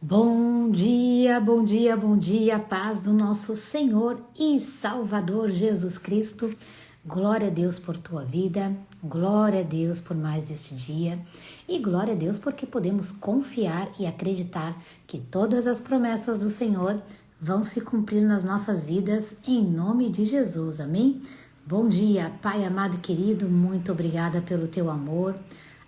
Bom dia, bom dia, bom dia, paz do nosso Senhor e Salvador Jesus Cristo. Glória a Deus por tua vida, glória a Deus por mais este dia e glória a Deus porque podemos confiar e acreditar que todas as promessas do Senhor vão se cumprir nas nossas vidas em nome de Jesus, amém? Bom dia, Pai amado e querido, muito obrigada pelo teu amor,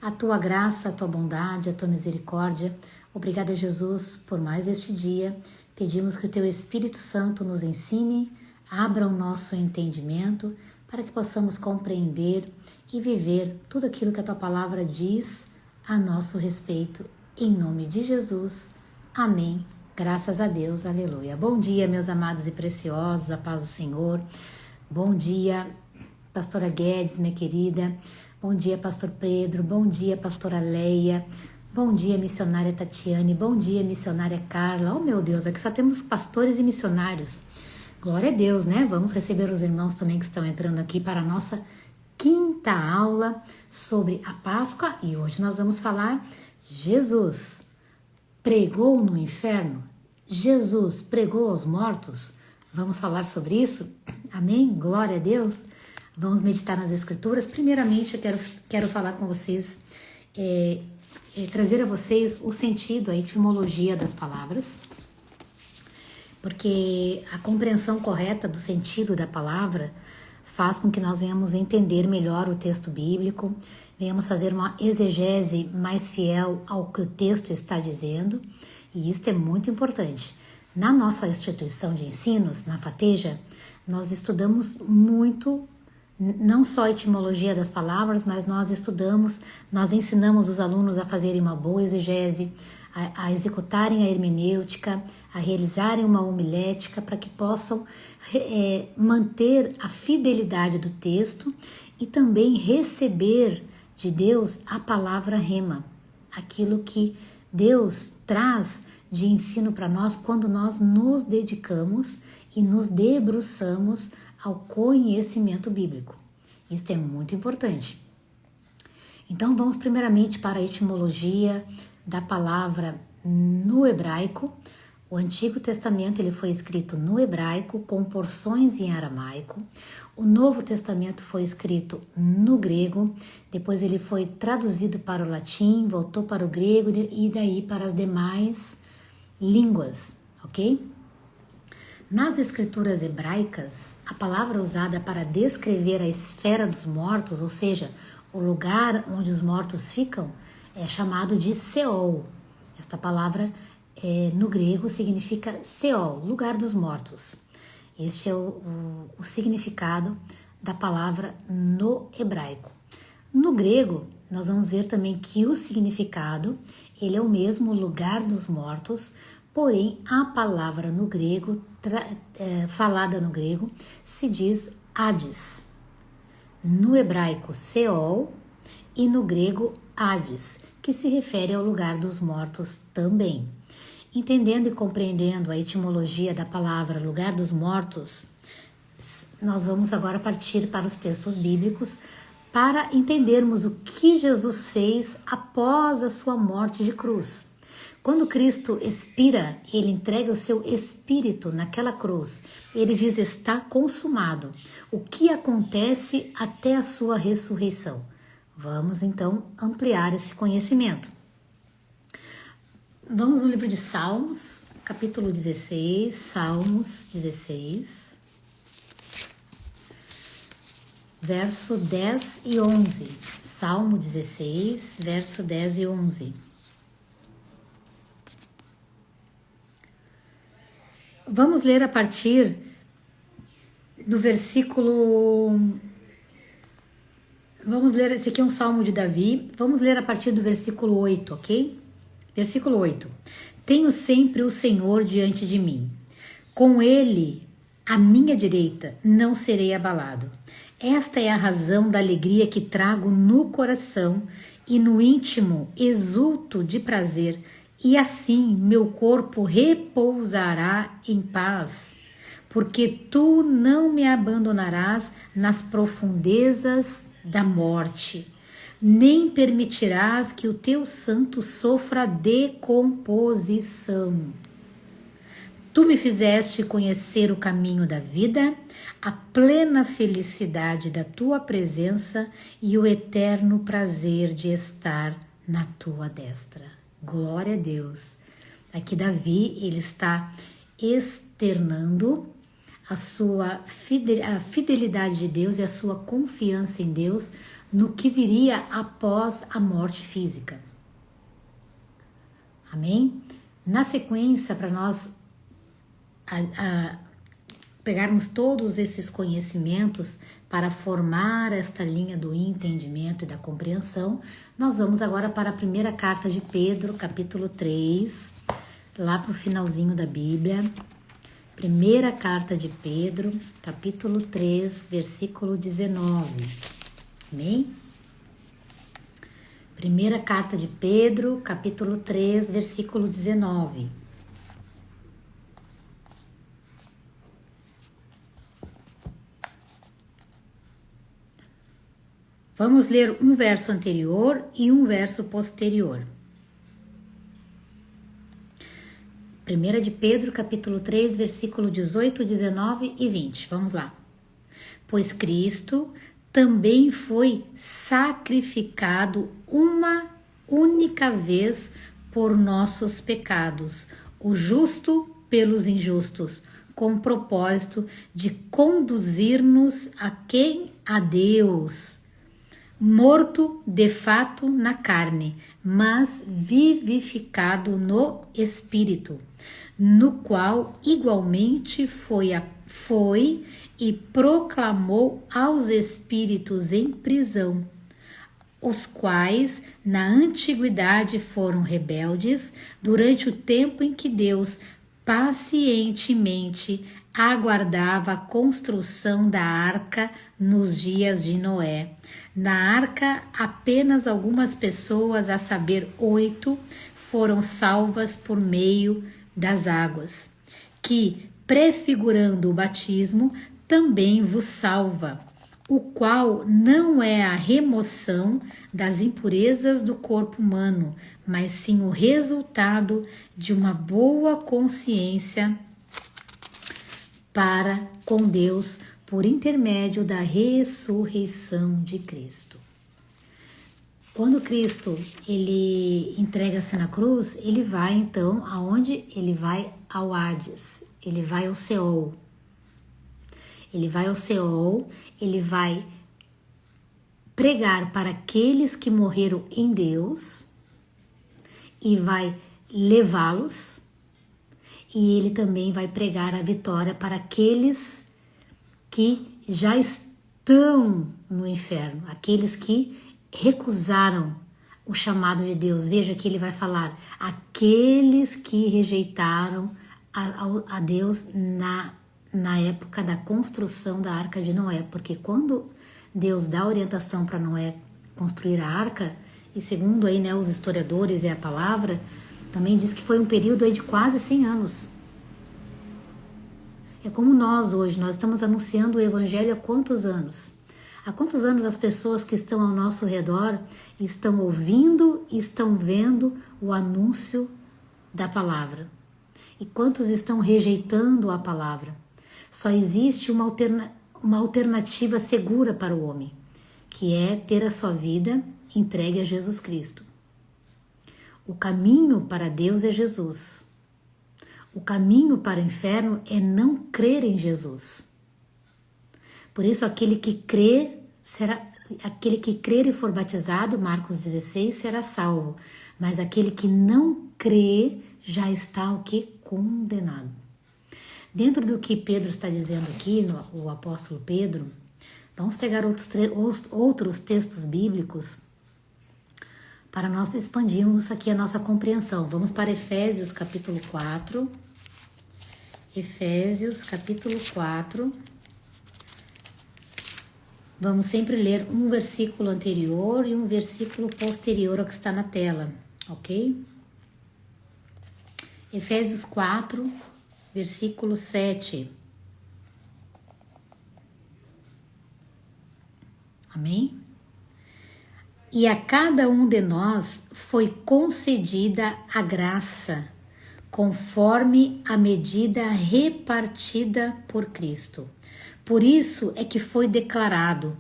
a tua graça, a tua bondade, a tua misericórdia. Obrigada, Jesus, por mais este dia. Pedimos que o Teu Espírito Santo nos ensine, abra o nosso entendimento para que possamos compreender e viver tudo aquilo que a Tua Palavra diz a nosso respeito. Em nome de Jesus. Amém. Graças a Deus. Aleluia. Bom dia, meus amados e preciosos, a paz do Senhor. Bom dia, pastora Guedes, minha querida. Bom dia, pastor Pedro. Bom dia, pastora Leia. Bom dia, missionária Tatiane. Bom dia, missionária Carla. Oh, meu Deus, aqui só temos pastores e missionários. Glória a Deus, né? Vamos receber os irmãos também que estão entrando aqui para a nossa quinta aula sobre a Páscoa. E hoje nós vamos falar: Jesus pregou no inferno? Jesus pregou aos mortos? Vamos falar sobre isso? Amém? Glória a Deus. Vamos meditar nas Escrituras. Primeiramente, eu quero falar com vocês, trazer a vocês o sentido, a etimologia das palavras, porque a compreensão correta do sentido da palavra faz com que nós venhamos entender melhor o texto bíblico, venhamos fazer uma exegese mais fiel ao que o texto está dizendo, e isso é muito importante. Na nossa instituição de ensinos, na FATEJA, nós estudamos muito, não só a etimologia das palavras, mas nós ensinamos os alunos a fazerem uma boa exegese, a executarem a hermenêutica, a realizarem uma homilética, para que possam manter a fidelidade do texto e também receber de Deus a palavra rema, aquilo que Deus traz de ensino para nós quando nós nos dedicamos e nos debruçamos ao conhecimento bíblico. Isso é muito importante. Então vamos primeiramente para a etimologia da palavra no hebraico. O Antigo Testamento ele foi escrito no hebraico com porções em aramaico. O Novo Testamento foi escrito no grego, depois ele foi traduzido para o latim, voltou para o grego e daí para as demais línguas, ok? Nas escrituras hebraicas, a palavra usada para descrever a esfera dos mortos, ou seja, o lugar onde os mortos ficam, é chamado de Seol. Esta palavra no grego significa Seol, lugar dos mortos. Este é o significado da palavra no hebraico. No grego, nós vamos ver também que o significado ele é o mesmo, lugar dos mortos, porém a palavra no grego, falada no grego, se diz Hades. No hebraico, Seol, e no grego, Hades, que se refere ao lugar dos mortos também. Entendendo e compreendendo a etimologia da palavra lugar dos mortos, nós vamos agora partir para os textos bíblicos para entendermos o que Jesus fez após a sua morte de cruz. Quando Cristo expira, ele entrega o seu espírito naquela cruz. Ele diz: está consumado. O que acontece até a sua ressurreição? Vamos então ampliar esse conhecimento. Vamos no livro de Salmos, capítulo 16, Salmos 16, verso 10 e 11. Salmo 16, verso 10 e 11. Vamos ler a partir do versículo... esse aqui é um salmo de Davi. Vamos ler a partir do versículo 8, ok? Versículo 8. Tenho sempre o Senhor diante de mim. Com Ele, à minha direita, não serei abalado. Esta é a razão da alegria que trago no coração e no íntimo exulto de prazer, e assim meu corpo repousará em paz, porque tu não me abandonarás nas profundezas da morte. nem permitirás que o teu santo sofra decomposição. Tu me fizeste conhecer o caminho da vida, a plena felicidade da tua presença e o eterno prazer de estar na tua destra. Glória a Deus. Aqui Davi, ele está externando a fidelidade de Deus e a sua confiança em Deus no que viria após a morte física. Amém? Na sequência, para nós pegarmos todos esses conhecimentos para formar esta linha do entendimento e da compreensão, nós vamos agora para a primeira carta de Pedro, capítulo 3, lá para o finalzinho da Bíblia. Primeira carta de Pedro, capítulo 3, versículo 19. Amém? Primeira carta de Pedro, capítulo 3, versículo 19. Vamos ler um verso anterior e um verso posterior. 1 de Pedro, capítulo 3, versículo 18, 19 e 20. Vamos lá. Pois Cristo também foi sacrificado uma única vez por nossos pecados, o justo pelos injustos, com o propósito de conduzir-nos a Deus, morto de fato na carne, mas vivificado no Espírito, no qual igualmente foi e proclamou aos espíritos em prisão, os quais na antiguidade foram rebeldes durante o tempo em que Deus pacientemente aguardava a construção da arca nos dias de Noé. Na arca, apenas algumas pessoas, a saber, 8, foram salvas por meio das águas, que, prefigurando o batismo, também vos salva, o qual não é a remoção das impurezas do corpo humano, mas sim o resultado de uma boa consciência para com Deus por intermédio da ressurreição de Cristo. Quando Cristo ele entrega-se na cruz, ele vai então aonde? Ele vai ao Hades, ele vai ao Seol. Ele vai ao Seol, ele vai pregar para aqueles que morreram em Deus e vai levá-los, e ele também vai pregar a vitória para aqueles que já estão no inferno, aqueles que recusaram o chamado de Deus. Veja que ele vai falar, aqueles que rejeitaram a Deus na época da construção da Arca de Noé, porque quando Deus dá orientação para Noé construir a arca, e segundo aí, né, os historiadores e a palavra, também diz que foi um período aí de quase 100 anos. É como nós hoje, nós estamos anunciando o evangelho há quantos anos? Há quantos anos as pessoas que estão ao nosso redor estão ouvindo e estão vendo o anúncio da palavra? E quantos estão rejeitando a palavra? Só existe uma alternativa segura para o homem, que é ter a sua vida entregue a Jesus Cristo. O caminho para Deus é Jesus. O caminho para o inferno é não crer em Jesus. Por isso, aquele que crer e for batizado, Marcos 16, será salvo. Mas aquele que não crê já está o que? Condenado. Dentro do que Pedro está dizendo aqui, o apóstolo Pedro, vamos pegar outros textos bíblicos para nós expandirmos aqui a nossa compreensão. Vamos para Efésios capítulo 4. Efésios capítulo 4. Vamos sempre ler um versículo anterior e um versículo posterior ao que está na tela, ok? Efésios 4, versículo 7. Amém? E a cada um de nós foi concedida a graça, conforme a medida repartida por Cristo. Por isso é que foi declarado: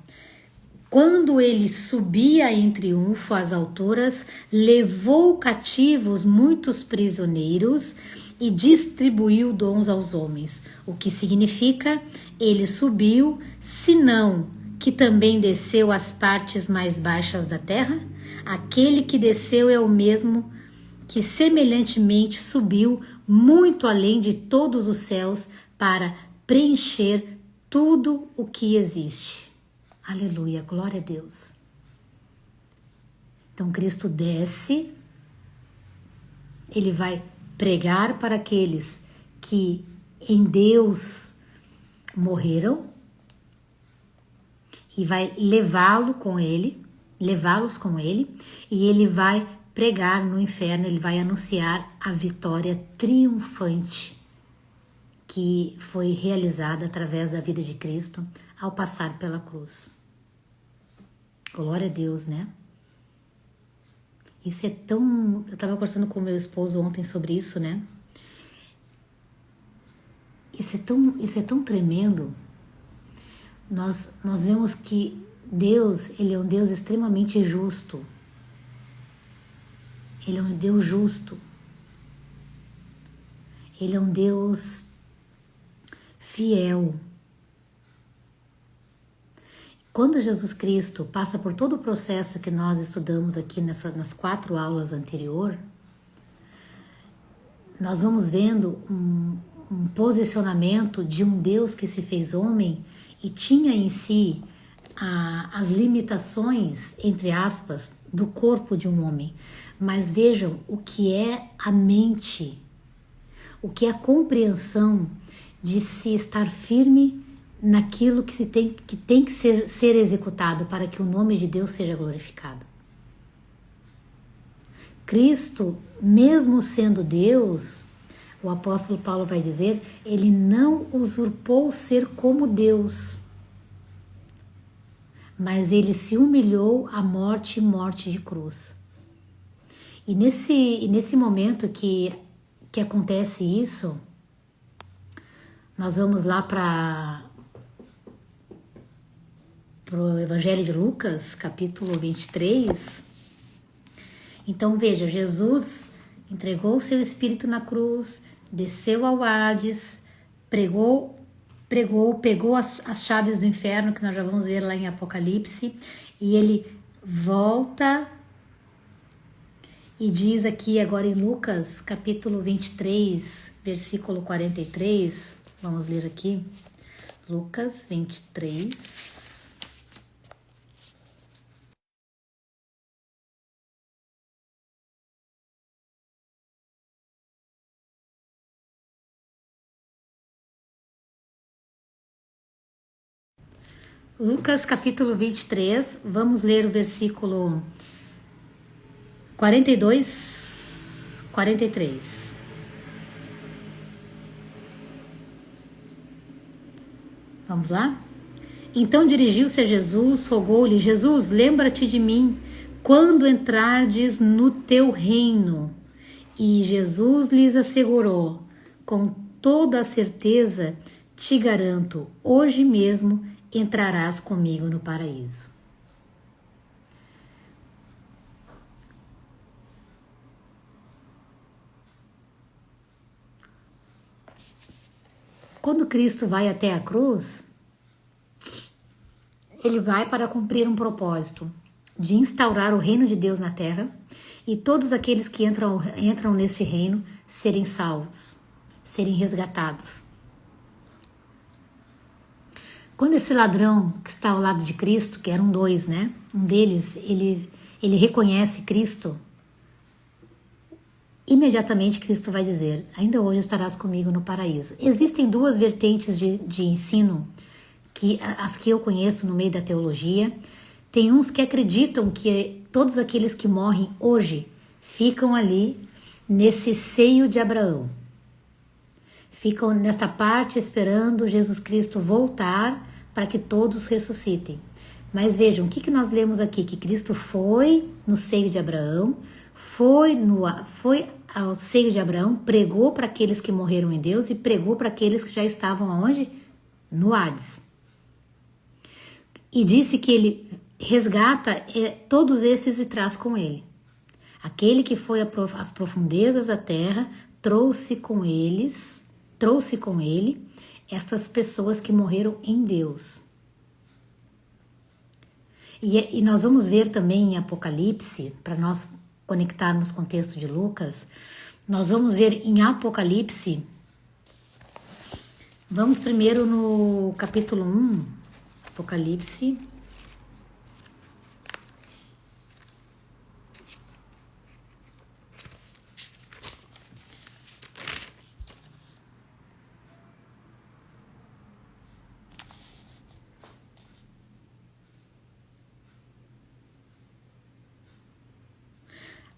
quando ele subia em triunfo às alturas, levou cativos muitos prisioneiros e distribuiu dons aos homens. O que significa, ele subiu, senão que também desceu às partes mais baixas da terra? Aquele que desceu é o mesmo que semelhantemente subiu muito além de todos os céus para preencher tudo o que existe. Aleluia, glória a Deus. Então Cristo desce, ele vai pregar para aqueles que em Deus morreram e vai levá-los com ele, e ele vai pregar no inferno, ele vai anunciar a vitória triunfante que foi realizada através da vida de Cristo ao passar pela cruz. Glória a Deus, né? Isso é tão... Eu estava conversando com o meu esposo ontem sobre isso, né? Isso é tão tremendo. Nós vemos que Deus, ele é um Deus extremamente justo. Ele é um Deus justo. Ele é um Deus fiel. Quando Jesus Cristo passa por todo o processo que nós estudamos aqui nas 4 aulas anteriores, nós vamos vendo um posicionamento de um Deus que se fez homem e tinha em si as limitações, entre aspas, do corpo de um homem. Mas vejam o que é a mente, o que é a compreensão de se estar firme naquilo que tem que ser executado para que o nome de Deus seja glorificado. Cristo, mesmo sendo Deus, o apóstolo Paulo vai dizer, ele não usurpou ser como Deus, mas ele se humilhou à morte e morte de cruz. E nesse momento que acontece isso, nós vamos lá para o Evangelho de Lucas, capítulo 23. Então veja, Jesus entregou o seu espírito na cruz, desceu ao Hades, pegou as chaves do inferno, que nós já vamos ver lá em Apocalipse, e ele volta e diz aqui agora em Lucas, capítulo 23, versículo 43, vamos ler aqui, Lucas 23... Lucas capítulo 23, vamos ler o versículo 42, 43. Vamos lá? Então dirigiu-se a Jesus, rogou-lhe: Jesus, lembra-te de mim quando entrardes no teu reino. E Jesus lhes assegurou: com toda a certeza te garanto, hoje mesmo entrarás comigo no paraíso. Quando Cristo vai até a cruz, ele vai para cumprir um propósito de instaurar o reino de Deus na terra e todos aqueles que entram neste reino serem salvos, serem resgatados. Quando esse ladrão que está ao lado de Cristo, que eram 2, né? Um deles, ele reconhece Cristo. Imediatamente Cristo vai dizer: ainda hoje estarás comigo no paraíso. Existem 2 vertentes de ensino, as que eu conheço no meio da teologia. Tem uns que acreditam que todos aqueles que morrem hoje ficam ali nesse seio de Abraão. Ficam nesta parte esperando Jesus Cristo voltar para que todos ressuscitem. Mas vejam, o que nós lemos aqui? Que Cristo foi no seio de Abraão, foi ao seio de Abraão, pregou para aqueles que morreram em Deus e pregou para aqueles que já estavam aonde? No Hades. E disse que ele resgata todos esses e traz com ele. Aquele que foi às profundezas da terra trouxe com ele estas pessoas que morreram em Deus. E nós vamos ver também em Apocalipse, para nós conectarmos com o texto de Lucas, nós vamos ver em Apocalipse, vamos primeiro no capítulo 1, Apocalipse.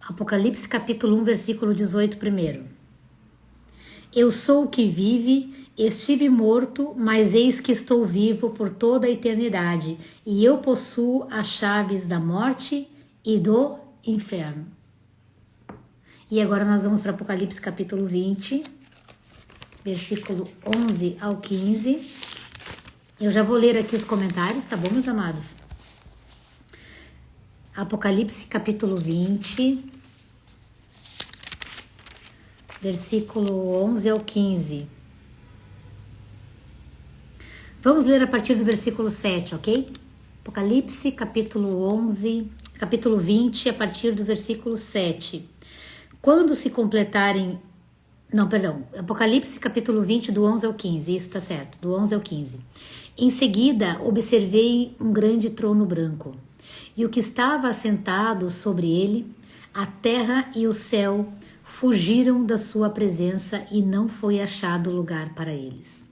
Apocalipse capítulo 1, versículo 18 primeiro. Eu sou o que vive, estive morto, mas eis que estou vivo por toda a eternidade, e eu possuo as chaves da morte e do inferno. E agora nós vamos para Apocalipse capítulo 20, versículo 11 ao 15. Eu já vou ler aqui os comentários, tá bom, meus amados? Apocalipse capítulo 20, versículo 11 ao 15. Vamos ler a partir do versículo 7, ok? Apocalipse capítulo 20, a partir do versículo 7. Quando se completarem... Não, perdão. Apocalipse capítulo 20, do 11 ao 15. Isso tá certo, do 11 ao 15. Em seguida, observei um grande trono branco, e o que estava assentado sobre ele, a terra e o céu fugiram da sua presença e não foi achado lugar para eles.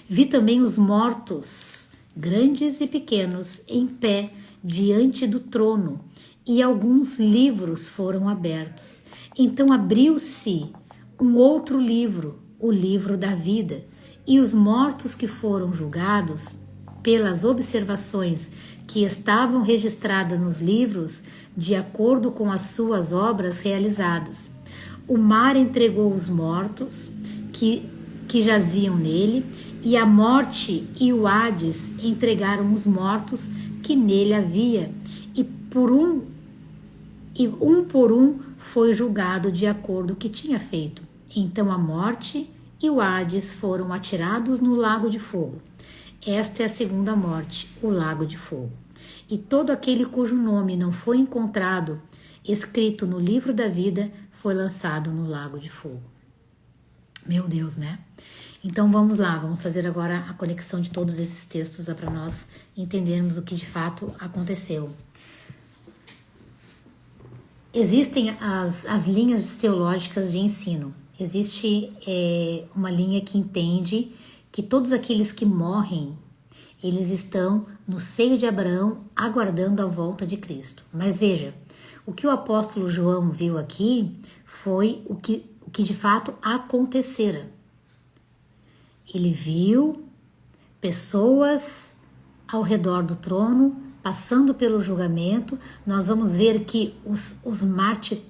Vi também os mortos, grandes e pequenos, em pé diante do trono, e alguns livros foram abertos. Então abriu-se um outro livro, o livro da vida, e os mortos que foram julgados pelas observações que estavam registradas nos livros, de acordo com as suas obras realizadas. O mar entregou os mortos que jaziam nele, e a morte e o Hades entregaram os mortos que nele havia, e um por um foi julgado de acordo com o que tinha feito. Então a morte e o Hades foram atirados no lago de fogo. Esta é a segunda morte, o lago de fogo. E todo aquele cujo nome não foi encontrado, escrito no livro da vida, foi lançado no lago de fogo. Meu Deus, né? Então vamos lá, vamos fazer agora a conexão de todos esses textos para nós entendermos o que de fato aconteceu. Existem as linhas teológicas de ensino. Existe uma linha que entende que todos aqueles que morrem, eles estão no seio de Abraão aguardando a volta de Cristo. Mas veja, o que o apóstolo João viu aqui foi o que de fato acontecera. Ele viu pessoas ao redor do trono, passando pelo julgamento. Nós vamos ver que os mártires,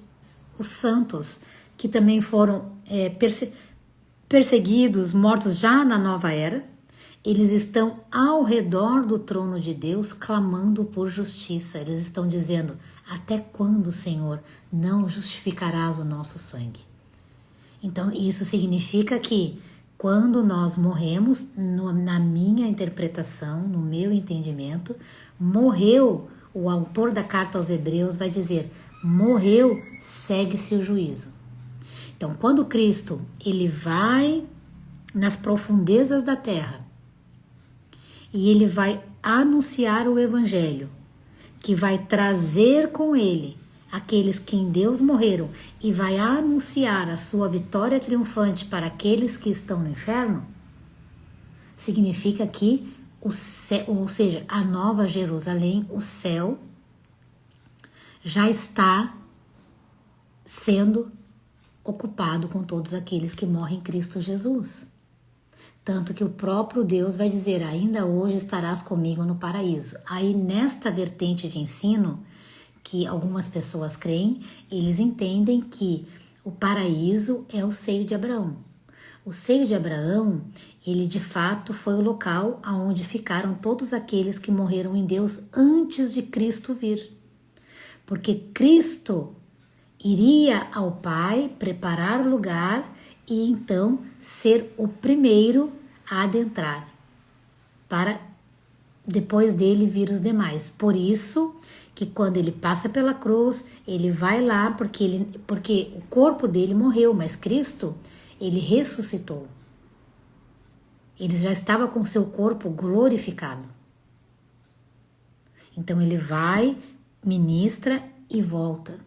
os santos, que também foram perseguidos, mortos já na nova era, eles estão ao redor do trono de Deus clamando por justiça. Eles estão dizendo: até quando, Senhor, não justificarás o nosso sangue? Então isso significa que quando nós morremos, na minha interpretação, no meu entendimento, morreu, o autor da carta aos Hebreus vai dizer, morreu, segue-se o juízo. Então, quando Cristo ele vai nas profundezas da terra e ele vai anunciar o evangelho, que vai trazer com ele aqueles que em Deus morreram e vai anunciar a sua vitória triunfante para aqueles que estão no inferno, significa que o céu, ou seja, a nova Jerusalém, o céu, já está sendo ocupado com todos aqueles que morrem em Cristo Jesus. Tanto que o próprio Deus vai dizer, ainda hoje estarás comigo no paraíso. Aí nesta vertente de ensino, que algumas pessoas creem, eles entendem que o paraíso é o seio de Abraão. O seio de Abraão, ele de fato foi o local onde ficaram todos aqueles que morreram em Deus antes de Cristo vir. Porque Cristo iria ao Pai preparar lugar e então ser o primeiro a adentrar, para depois dele vir os demais. Por isso que quando ele passa pela cruz, ele vai lá porque o corpo dele morreu, mas Cristo, ele ressuscitou. Ele já estava com seu corpo glorificado. Então ele vai, ministra e volta.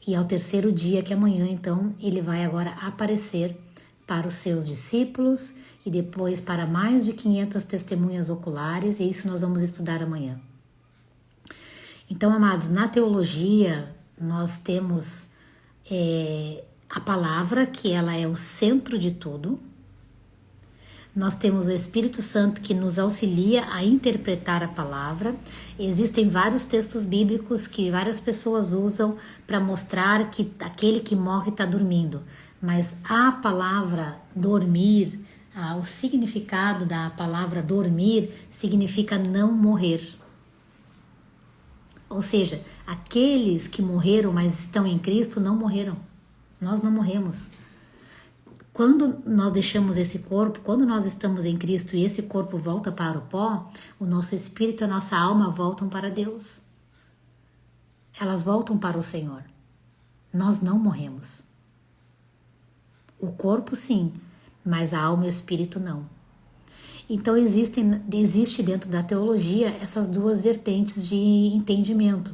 E ao terceiro dia, que é amanhã, então, ele vai agora aparecer para os seus discípulos e depois para mais de 500 testemunhas oculares, e isso nós vamos estudar amanhã. Então, amados, na teologia nós temos a palavra, que ela é o centro de tudo. Nós temos o Espírito Santo que nos auxilia a interpretar a palavra. Existem vários textos bíblicos que várias pessoas usam para mostrar que aquele que morre está dormindo. Mas a palavra dormir, o significado da palavra dormir significa não morrer. Ou seja, aqueles que morreram, mas estão em Cristo, não morreram. Nós não morremos. Quando nós deixamos esse corpo, quando nós estamos em Cristo e esse corpo volta para o pó, o nosso espírito e a nossa alma voltam para Deus. Elas voltam para o Senhor. Nós não morremos. O corpo sim, mas a alma e o espírito não. Então existe dentro da teologia essas duas vertentes de entendimento.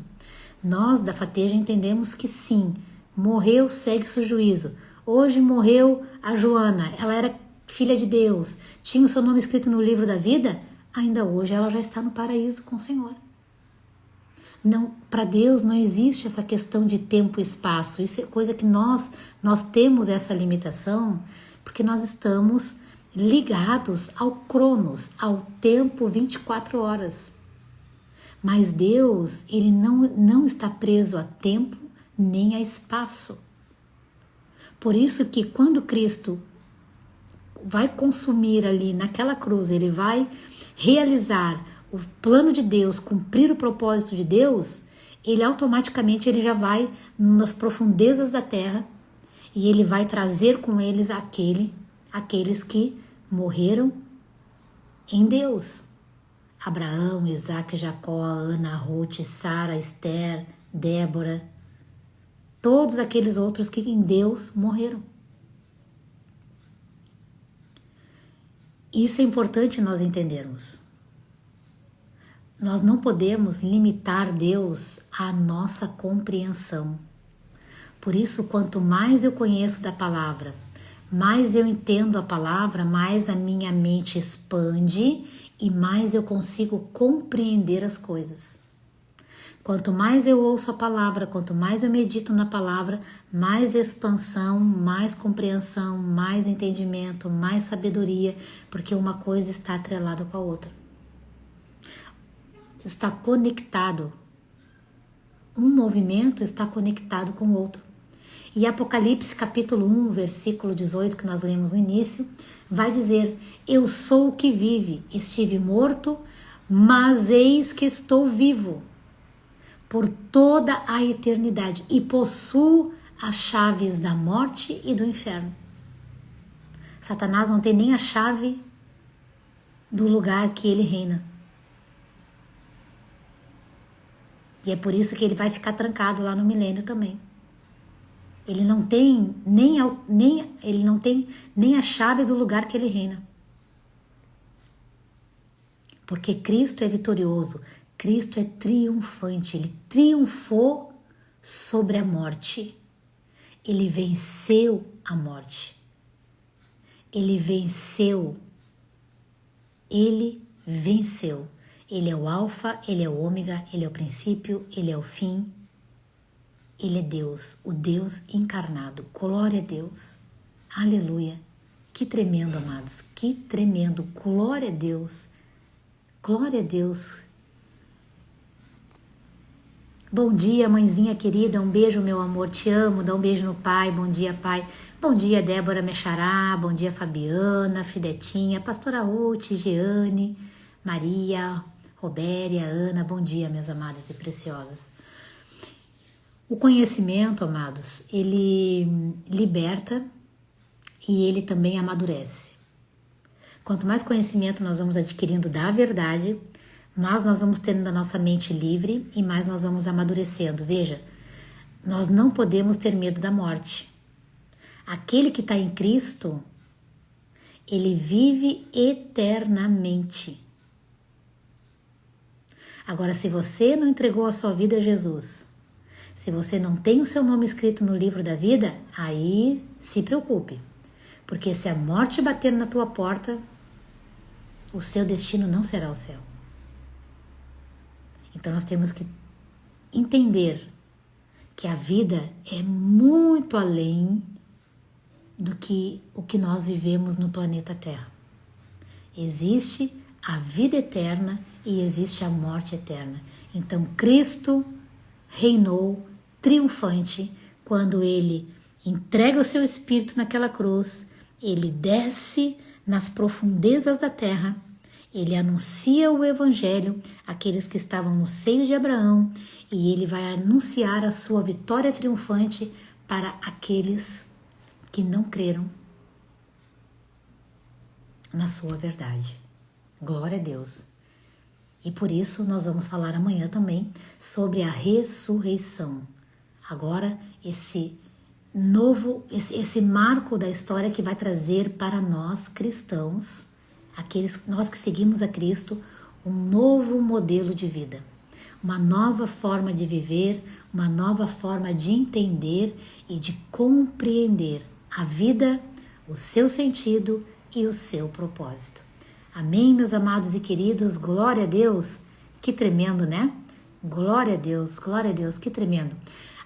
Nós da Fateja entendemos que sim, morreu, segue-se o juízo. Hoje morreu a Joana, ela era filha de Deus, tinha o seu nome escrito no livro da vida, ainda hoje ela já está no paraíso com o Senhor. Não, para Deus não existe essa questão de tempo e espaço, isso é coisa que nós temos essa limitação, porque nós estamos ligados ao Cronos, ao tempo 24 horas. Mas Deus, ele não está preso a tempo nem a espaço. Por isso que quando Cristo vai consumir ali naquela cruz, ele vai realizar o plano de Deus, cumprir o propósito de Deus, ele automaticamente ele já vai nas profundezas da terra e ele vai trazer com eles aqueles que morreram em Deus. Abraão, Isaac, Jacó, Ana, Ruth, Sara, Esther, Débora, todos aqueles outros que em Deus morreram. Isso é importante nós entendermos. Nós não podemos limitar Deus à nossa compreensão. Por isso, quanto mais eu conheço da palavra, mais eu entendo a palavra, mais a minha mente expande e mais eu consigo compreender as coisas. Quanto mais eu ouço a palavra, quanto mais eu medito na palavra, mais expansão, mais compreensão, mais entendimento, mais sabedoria, porque uma coisa está atrelada com a outra. Está conectado. Um movimento está conectado com o outro. E Apocalipse capítulo 1, versículo 18, que nós lemos no início, vai dizer: eu sou o que vive, estive morto, mas eis que estou vivo por toda a eternidade e possuo as chaves da morte e do inferno. Satanás não tem nem a chave do lugar que ele reina. E é por isso que ele vai ficar trancado lá no milênio também. Ele não tem nem a chave do lugar que ele reina. Porque Cristo é vitorioso, Cristo é triunfante, ele triunfou sobre a morte. Ele venceu a morte. Ele venceu. Ele venceu. Ele é o alfa, ele é o ômega, ele é o princípio, ele é o fim. Ele é Deus, o Deus encarnado. Glória a Deus. Aleluia. Que tremendo, amados, que tremendo. Glória a Deus, glória a Deus. Bom dia, mãezinha querida, um beijo, meu amor, te amo, dá um beijo no pai, bom dia, pai. Bom dia, Débora Mechará, bom dia, Fabiana, Fidetinha, Pastora Ruth, Jeane, Maria, Robéria, Ana, bom dia, minhas amadas e preciosas. O conhecimento, amados, ele liberta e ele também amadurece. Quanto mais conhecimento nós vamos adquirindo da verdade, mais nós vamos tendo a nossa mente livre e mais nós vamos amadurecendo. Veja, nós não podemos ter medo da morte. Aquele que está em Cristo, ele vive eternamente. Agora, se você não entregou a sua vida a Jesus, se você não tem o seu nome escrito no livro da vida, aí se preocupe. Porque se a morte bater na tua porta, o seu destino não será o céu. Então nós temos que entender que a vida é muito além do que o que nós vivemos no planeta Terra. Existe a vida eterna e existe a morte eterna. Então Cristo reinou triunfante quando ele entrega o seu espírito naquela cruz, ele desce nas profundezas da terra, ele anuncia o evangelho àqueles que estavam no seio de Abraão e ele vai anunciar a sua vitória triunfante para aqueles que não creram na sua verdade. Glória a Deus. E por isso nós vamos falar amanhã também sobre a ressurreição. Agora esse marco da história que vai trazer para nós cristãos, nós que seguimos a Cristo, um novo modelo de vida, uma nova forma de viver, uma nova forma de entender e de compreender a vida, o seu sentido e o seu propósito. Amém, meus amados e queridos? Glória a Deus! Que tremendo, né? Glória a Deus, que tremendo.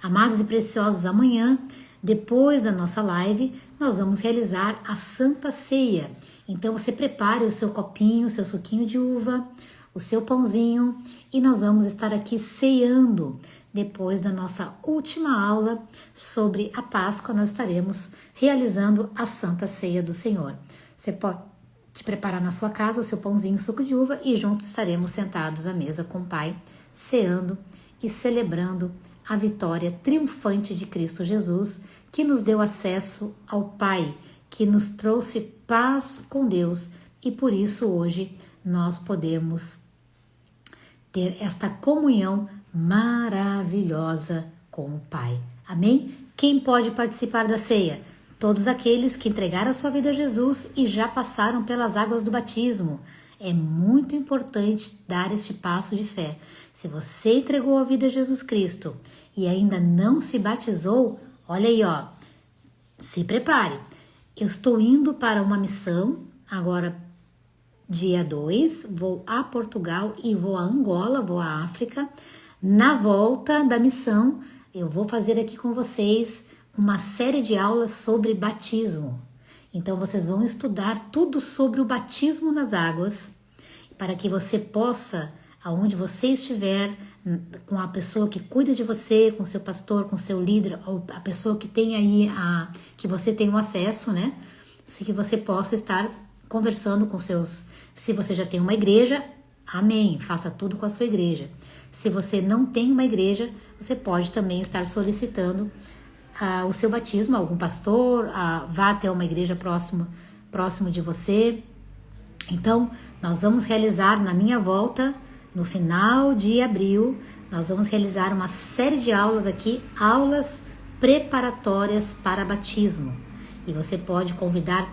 Amados e preciosos, amanhã, depois da nossa live, nós vamos realizar a Santa Ceia. Então você prepare o seu copinho, o seu suquinho de uva, o seu pãozinho e nós vamos estar aqui ceando. Depois da nossa última aula sobre a Páscoa, nós estaremos realizando a Santa Ceia do Senhor. Você pode preparar na sua casa o seu pãozinho, suco de uva e juntos estaremos sentados à mesa com o Pai, ceando e celebrando a vitória triunfante de Cristo Jesus, que nos deu acesso ao Pai, que nos trouxe paz com Deus e por isso hoje nós podemos ter esta comunhão maravilhosa com o Pai. Amém? Quem pode participar da ceia? Todos aqueles que entregaram a sua vida a Jesus e já passaram pelas águas do batismo. É muito importante dar este passo de fé. Se você entregou a vida a Jesus Cristo e ainda não se batizou, olha aí, ó, se prepare. Eu estou indo para uma missão, agora dia 2, vou a Portugal e vou a Angola, vou à África. Na volta da missão, eu vou fazer aqui com vocês uma série de aulas sobre batismo. Então vocês vão estudar tudo sobre o batismo nas águas, para que você possa, aonde você estiver, com a pessoa que cuida de você, com seu pastor, com seu líder, ou a pessoa que tem aí, que você tem o acesso, né? Se que você possa estar conversando com seus... Se você já tem uma igreja, amém, faça tudo com a sua igreja. Se você não tem uma igreja, você pode também estar solicitando o seu batismo, algum pastor, vá até uma igreja próximo de você. Então, nós vamos realizar na minha volta, no final de abril, nós vamos realizar uma série de aulas aqui, aulas preparatórias para batismo. E você pode convidar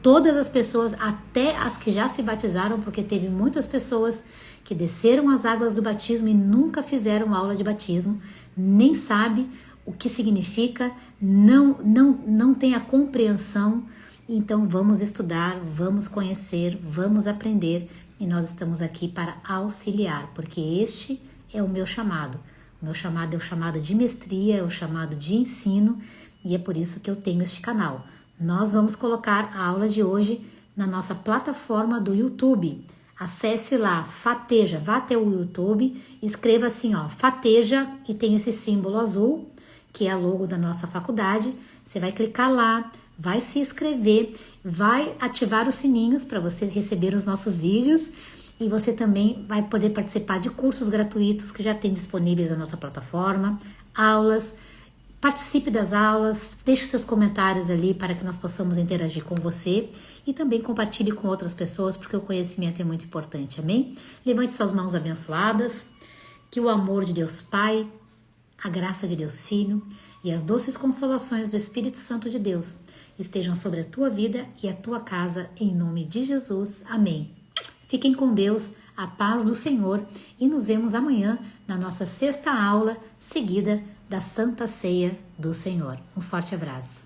todas as pessoas, até as que já se batizaram, porque teve muitas pessoas que desceram as águas do batismo e nunca fizeram aula de batismo, nem sabe o que significa, não tem a compreensão. Então vamos estudar, vamos conhecer, vamos aprender e nós estamos aqui para auxiliar, porque este é o meu chamado. O meu chamado é o chamado de mestria, é o chamado de ensino e é por isso que eu tenho este canal, Nós vamos colocar a aula de hoje na nossa plataforma do YouTube. Acesse lá, Fateja, vá até o YouTube, escreva assim, ó, Fateja, e tem esse símbolo azul, que é a logo da nossa faculdade. Você vai clicar lá, vai se inscrever, vai ativar os sininhos para você receber os nossos vídeos, e você também vai poder participar de cursos gratuitos que já tem disponíveis na nossa plataforma, aulas. Participe das aulas, deixe seus comentários ali para que nós possamos interagir com você e também compartilhe com outras pessoas, porque o conhecimento é muito importante, amém? Levante suas mãos abençoadas, que o amor de Deus Pai, a graça de Deus Filho e as doces consolações do Espírito Santo de Deus estejam sobre a tua vida e a tua casa, em nome de Jesus, amém. Fiquem com Deus, a paz do Senhor, e nos vemos amanhã na nossa 6ª aula, seguida da Santa Ceia do Senhor. Um forte abraço.